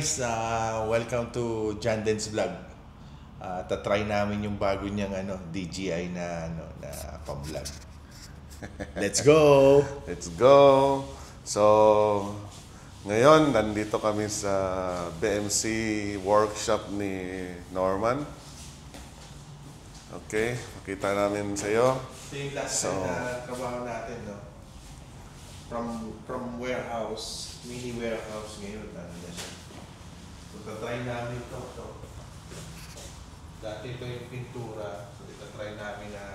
guys, welcome to John Den's Vlog. Tatry namin yung bago niyang DJI na pang-vlog. Let's go! Let's go! So, ngayon, nandito kami sa BMC workshop ni Norman. Okay, makita namin sa iyo. Ito yung last time na trabaho natin, no? From warehouse, mini warehouse ngayon, na siya. So, tatry namin ito. Dati ito yung pintura. So, tatry namin na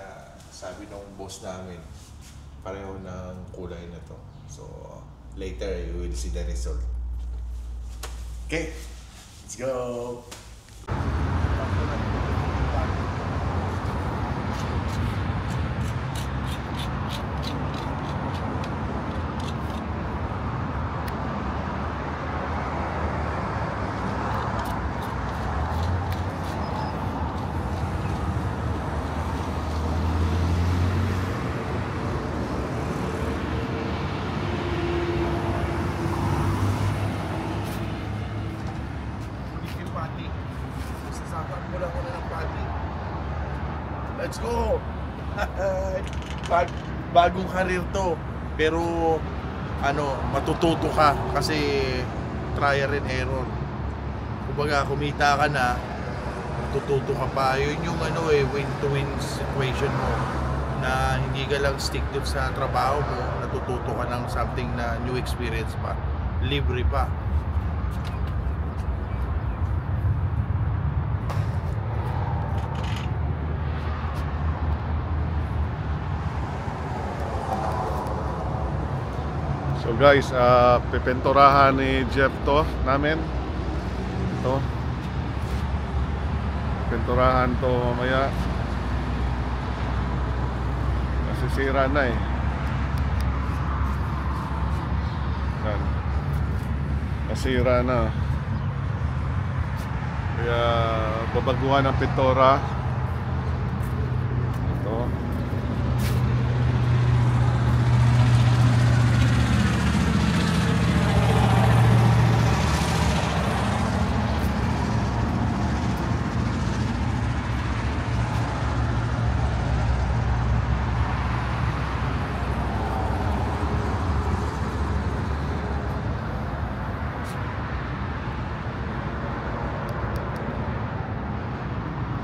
sabi ng boss namin, pareho ng kulay na to. So, later you will see the result. Okay, let's go! Let's go! Bagong karir to. Pero, matututo ka kasi trial and error. Kumbaga, kumita ka na, matututo ka pa. Yun yung win-to-win situation mo. Na hindi ka lang stick dun sa trabaho mo, natututo ka ng something na new experience pa. Libre pa. So guys, pipinturahan ni Jeff to namin. Ito. Pinturahan to mamaya. Nasisira na eh. Yan. Nasira na. Kaya babaguhan ng pintura. Ito.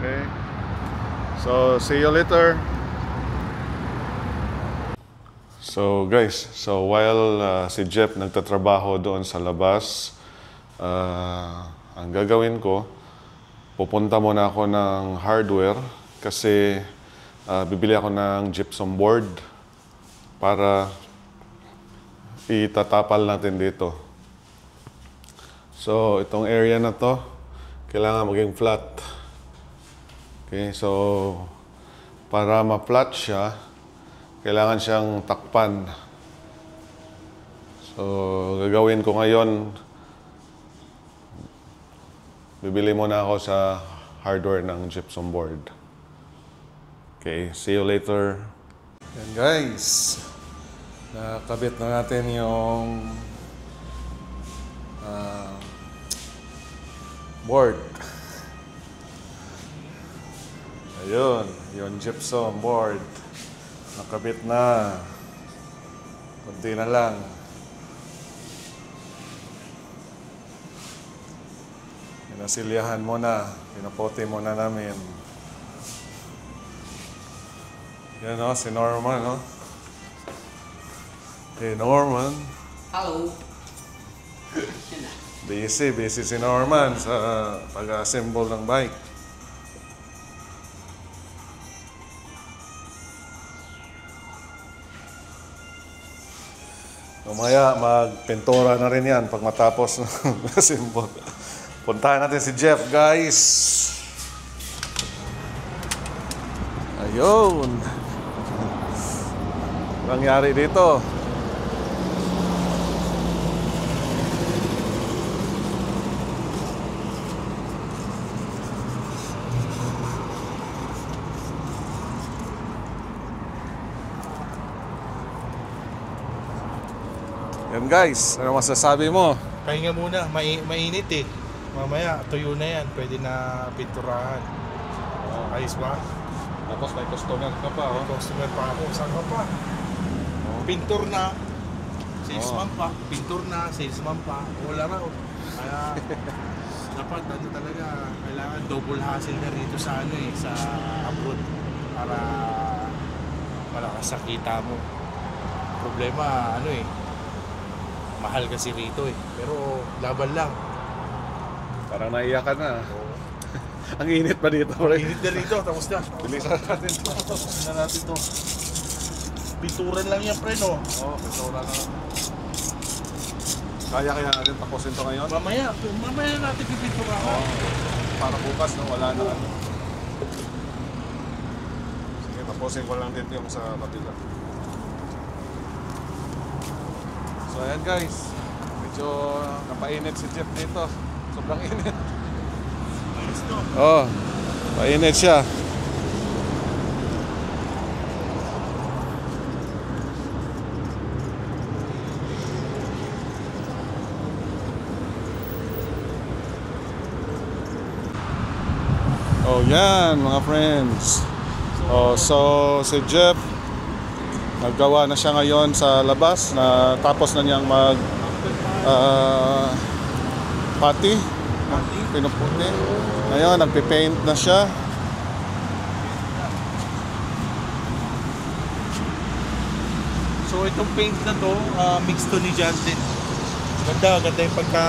Okay. So, see you later. So, guys, while si Jeff nagtatrabaho doon sa labas, ang gagawin ko, pupunta muna ako ng hardware kasi bibili ako ng gypsum board para itatapal natin dito. So, itong area na to, kailangan maging flat. Okay, so para ma-flat siya, kailangan siyang takpan. So, gagawin ko ngayon, bibili muna ako sa hardware ng gypsum board. Okay, see you later. Yan guys, nakabit na natin yung board. Ayun, yung gypsum board. Nakabit na. Kunti na lang. Pinasilyahan muna. Pinapote muna namin. Yan o, si Norman o. Hey Norman. Hello. Busy si Norman sa pag-assemble ng bike. Mamaya, magpintura na rin yan pag matapos ng symbol. Puntahan natin si Jeff, guys. Ayun. Anong nangyari dito? Yan guys, ano masasabi mo? Pahinga muna, mainit eh. Mamaya, tuyo na yan. Pwede na pinturahan. Ayos ba? Tapos may customer ka pa, May oh. customer pa ako. Saan ka pa? Pintor na. Salesman Oh. pa. Pintor na. Salesman pa. Wala raw. Kaya dapat ano talaga, kailangan double hustle na rito sa ano eh, sa abroad para malakas sa kita mo. Problema ano eh, mahal kasi rito eh. Pero laban lang. Parang naiyak ka na. Ang init pa dito, pre. Init na rito, tapos na. Bilisan natin to. Tapos na natin to. Pinturan lang yan, pre, no? Oh, pintura na. Kaya natin tapusin to ngayon? Mamaya natin pipinturahan. Oh, para bukas, no? Wala na. Sige, tapusin ko lang dito yung sa kabila. So, ayan guys. Medyo napainit si Jeff dito. Sobrang init. Oh, painit siya. Oh, yan mga friends. Oh, so si Jeff naggawa na siya ngayon sa labas na tapos na niyang mag pati, pinuputi. Ngayon, nagpipaint na siya. So itong paint na to, mixed to ni Jantin. Ganda yung pagka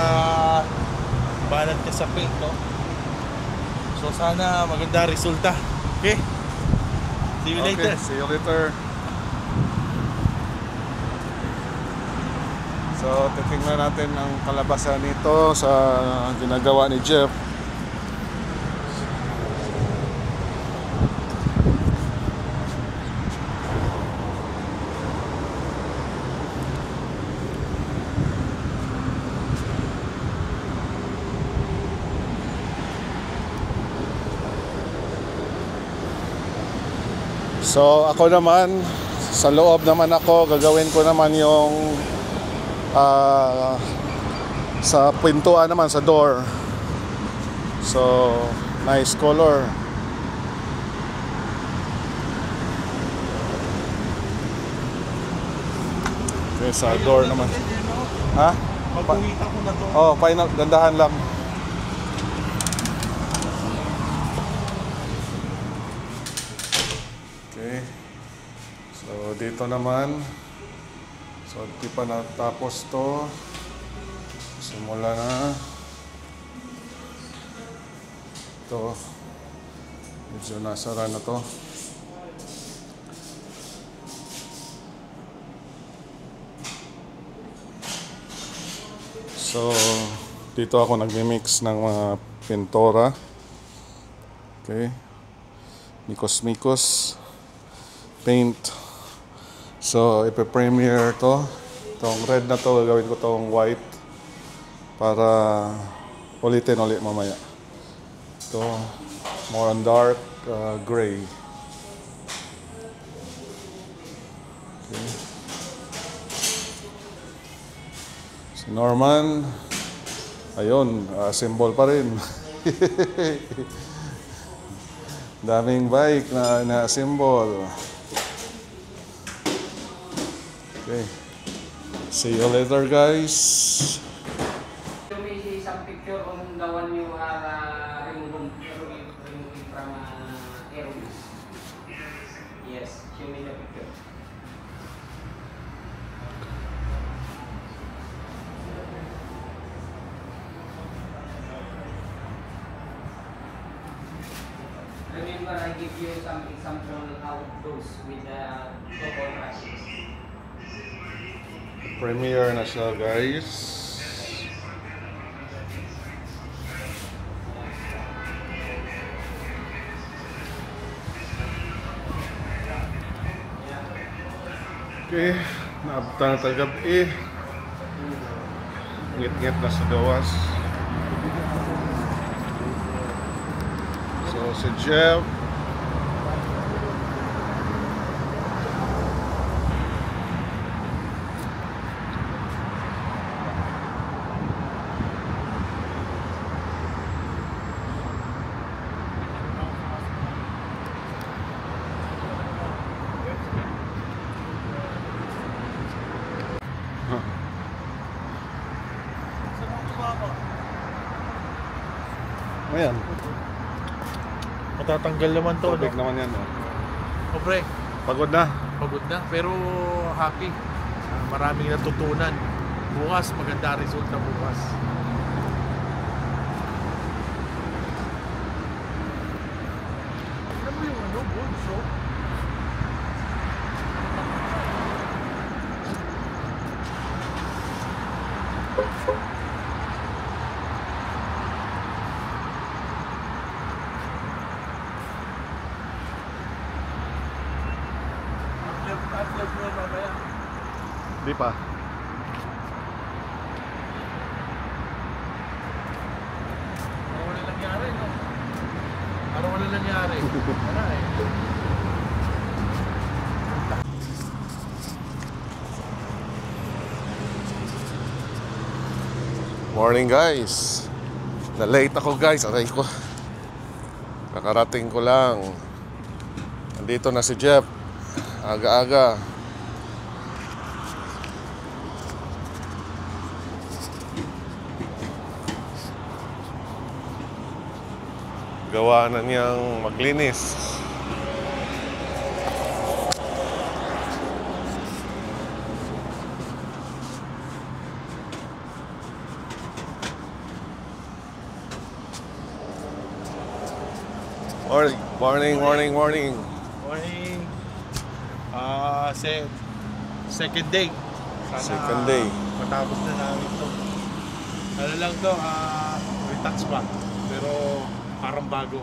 banat niya sa paint, no? So sana maganda resulta. Okay? See you later. See you later. So, titingnan natin ang kalabasan nito sa ginagawa ni Jeff. So ako naman, sa loob naman ako, gagawin ko naman yung sa pintuan naman, sa door. So, nice color. Okay, sa door naman. Ha? Magpuwitan ko na to. Oh, final, gandahan lang. Okay. So, dito naman. So, di pa natapos to. Simula na. Ito. Medyo nasara na to. So, dito ako nagmi-mix ng mga pintura. Okay. Mikos-mikos. Paint. So, ipe-premiere to. Itong red na to, gagawin ko tong white. Para ulitin ulit mamaya. Ito, more on dark gray. Okay. Si Norman, ayun, symbol pa rin. Daming bike na symbol. Okay. See you later, guys. May isang picture kung the one you are removing from aerobics. Yes, show me the picture. Remember, I give you some example how it goes with the total practice. Premiere na siya, guys. Okay, naabtan na tayo gabi. Ngit-ngit na sa gawas. So, si Jeff. Ayan. Matatanggal naman to, Tubig no? naman yan. Oh. O pre, Pagod na. pagod na, pero happy. Maraming natutunan. Bukas, maganda resulta bukas. Ano mo yung ano, bunso? At-love mo mamaya. Di pa. Parang wala nangyari, no? Parang wala nangyari. Wala eh. Morning guys. Na-late ako guys. Aray ko. Kakarating ko lang. Nandito na si Jeff. Aga-aga. Gawa na niyang maglinis. Morning. Morning. Second day. Sana Second day. matapos na namin to. Ano lang to, retouch pa. Pero parang bago.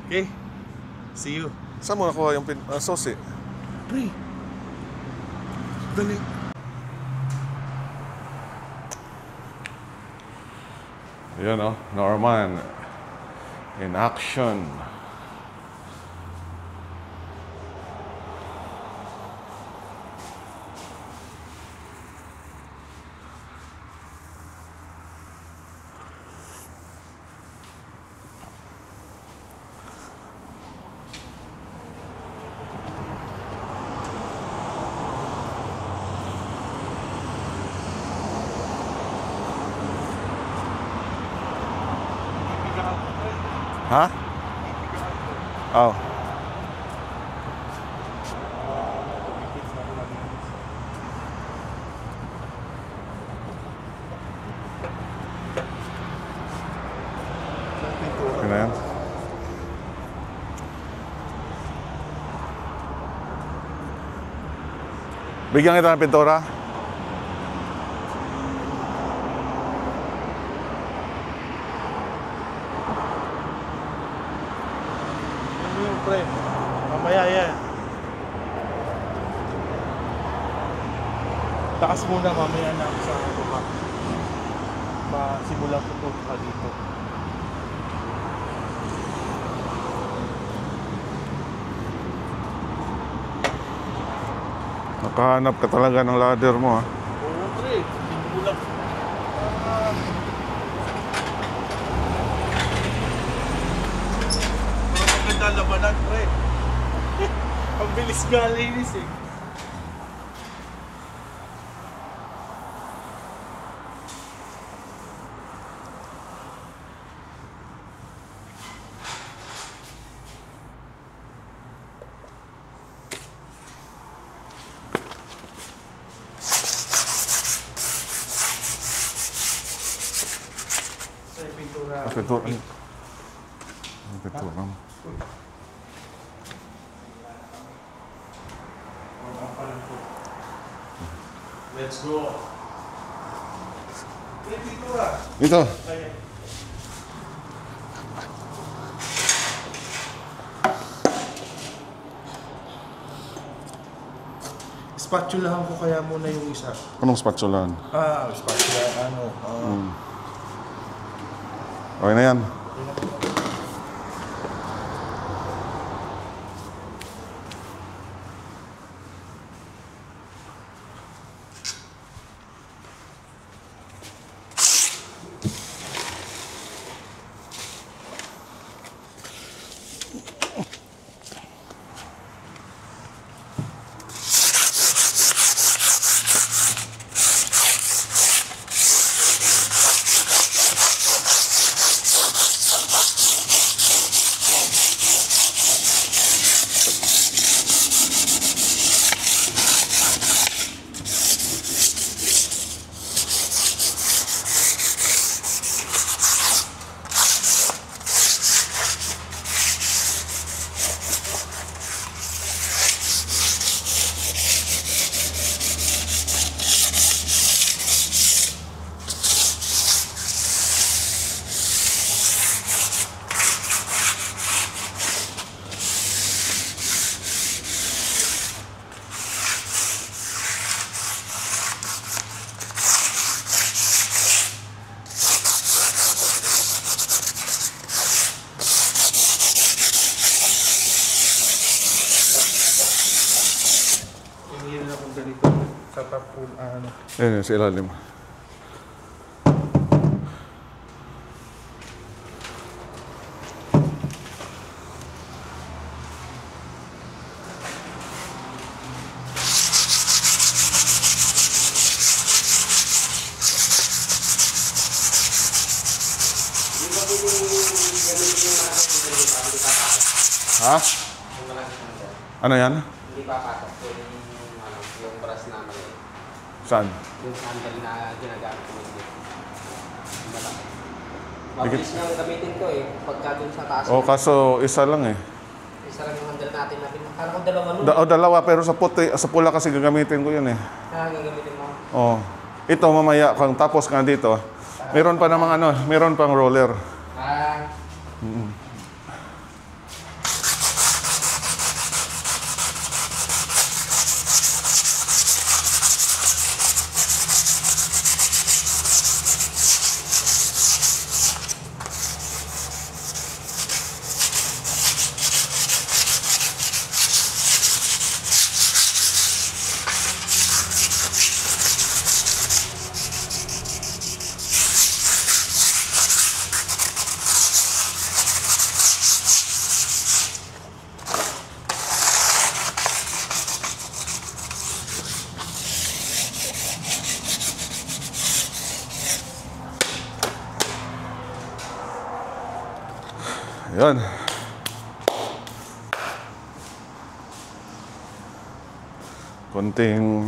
Okay. See you. Saan mo nakuha yung sauce? Pre. Dali. Yun oh, Norman. In action. Ha? Oh. Ano yan? Bigyan kita ng pintura. Ano yung pre? Mamaya yan. Takas muna, mamaya na ako sa baba. Masimulan ko ito ka dito. Nakahanap ka talaga ng ladder mo ha. Oo pre, simulan ko. Parang maganda labanan pre. Ang bilis nga linis eh. Sa pintura. Pintura. Pintura. Let's go. Yung pintura. Ito. Kaya. Spatulahan ko kaya muna yung isa. Anong spatulaan? Spatula, Okay na yan. tapul, ano. Ayan, sa ilalim. Ha? Ano yan? Hindi papasok yung brass na mali. Saan? Yung handle na ginagamit ko dito. Mabilis niyang gamitin ko eh, pagka dun sa taas. O, kaso isa lang eh. Isa lang yung handle natin na akala ko dalawa nun. Dalawa, pero sa puti, sa pula kasi gagamitin ko yun eh. Gagamitin mo. Oh. Ito mamaya, kung tapos nga dito, meron pa namang ano, meron pang roller. Yan. Konting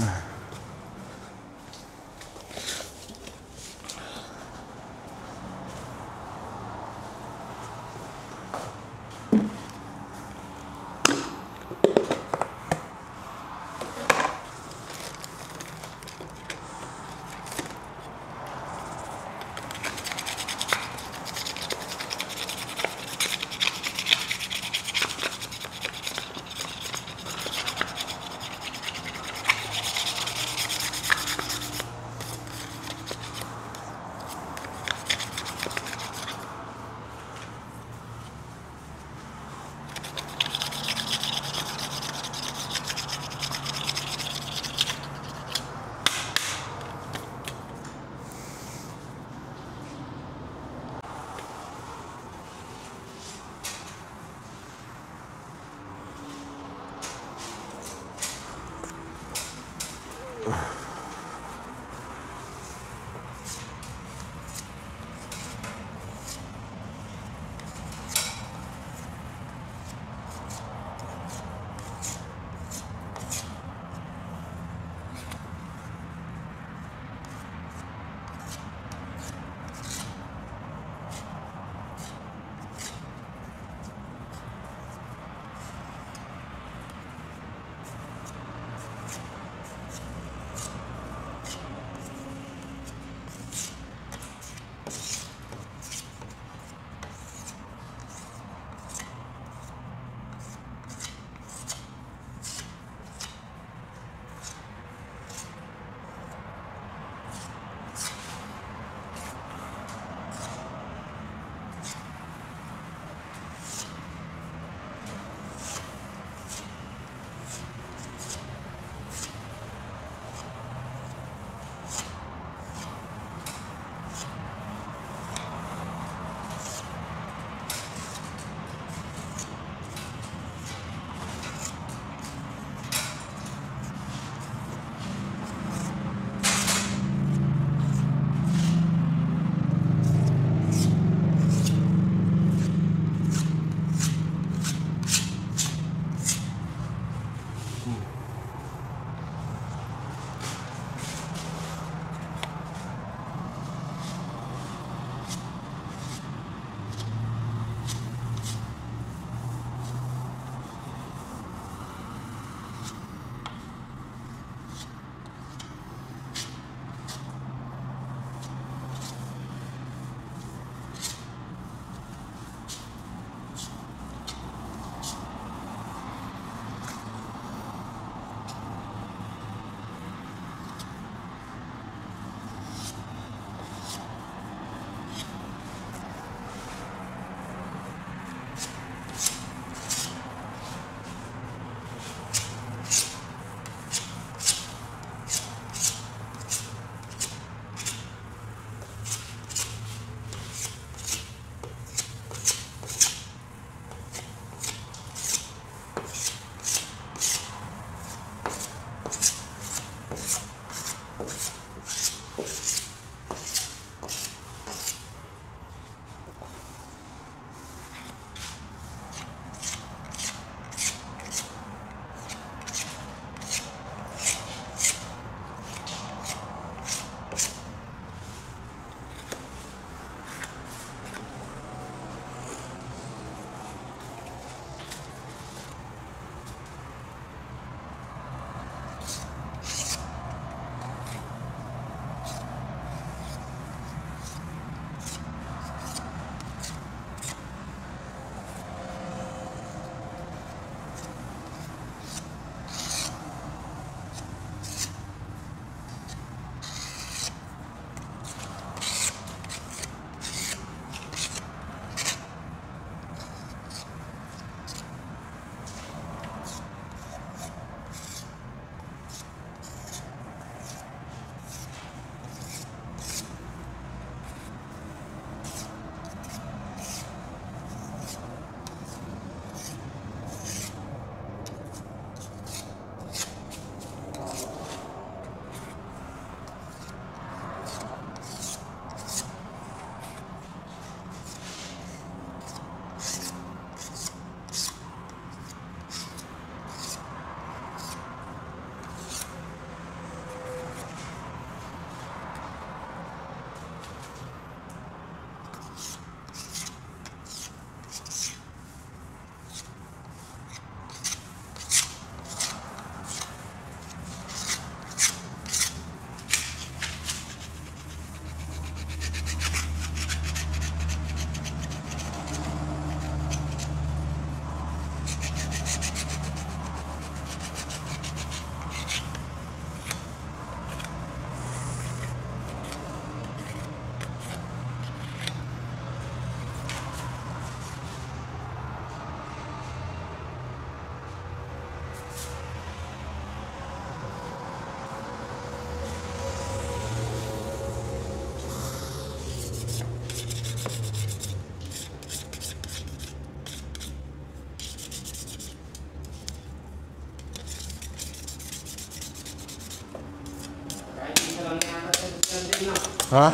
Ha?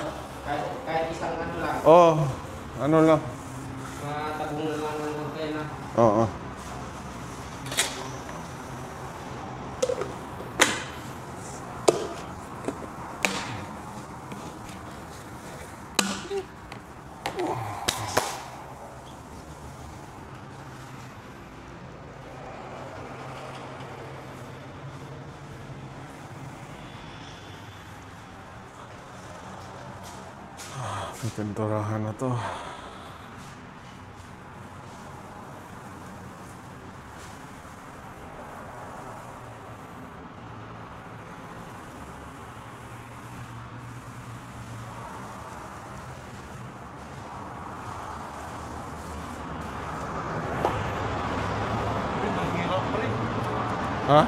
Kahit isang ano lang. Oh, ano lang. Matagong na lang ng antena. Oo. Pinturahan na to. Hirap pa rin. Ha?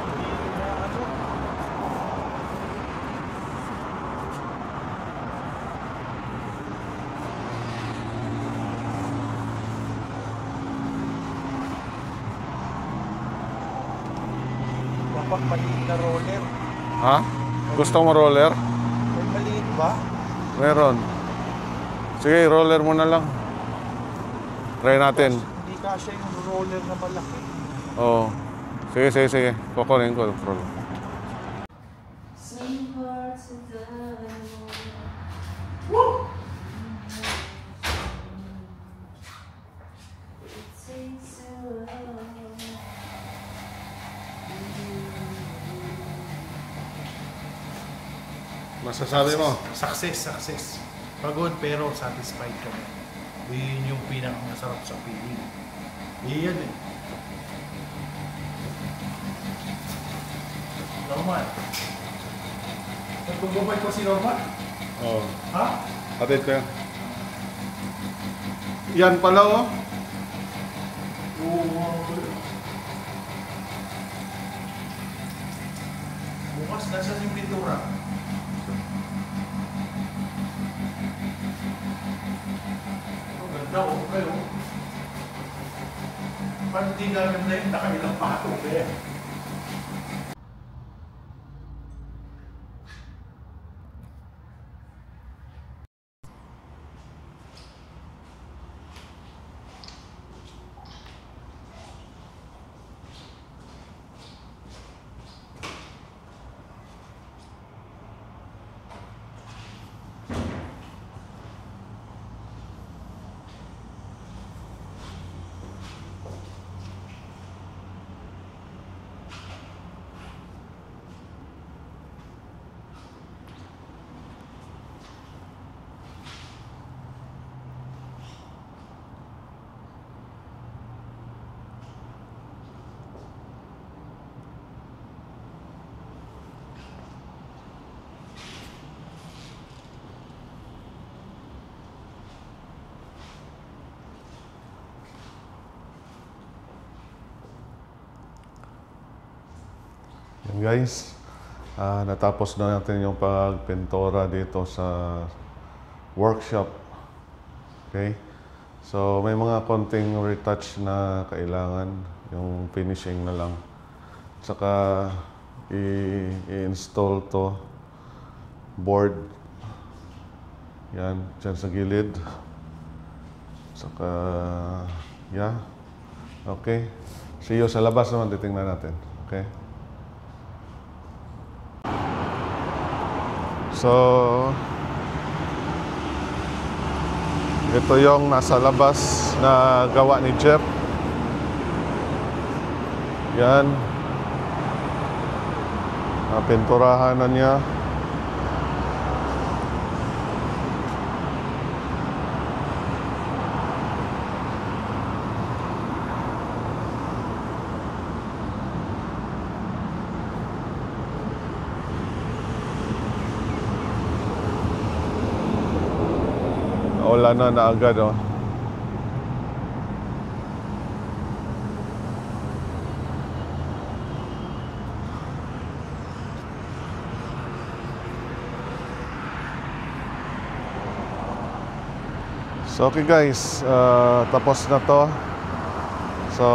Dapat maliit na roller. Ha? Gusto mo roller? May maliit ba? Meron. Sige, roller mo na lang. Try natin. Hindi kasya yung roller na malaki. Oo. Sige, sige, sige. Kukunin ko. Some parts of the it takes so long. Masasabi mo? Success. Pagod pero satisfied kami. Yun yung pinakamasarap sa feeling. Iyan eh. Normal. Nagtugumay ko si Normal? Oo. Ha? Atid ko yan. Yan pala oh. Oo. Bukas nasa yung pintura. Ang ganda oh. Kayo. Paano di gaganda yung nakailang patong eh? Yan guys, natapos na natin yung pagpintura dito sa workshop. Okay? So may mga konting retouch na kailangan, yung finishing na lang. Saka i-install to board. Yan, dyan sa gilid. Saka, yeah. Okay. See you sa labas naman, titingnan natin. Okay? So, ito yung nasa labas na gawa ni Jeff. Yan. Pinturahan na niya. Wala na agad oh. So okay guys, tapos na to. So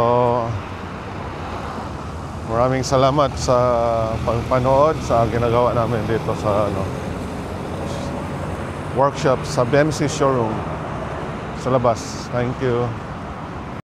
maraming salamat sa pagpanood sa ginagawa namin dito sa workshop sa BMC showroom sa labas. Thank you.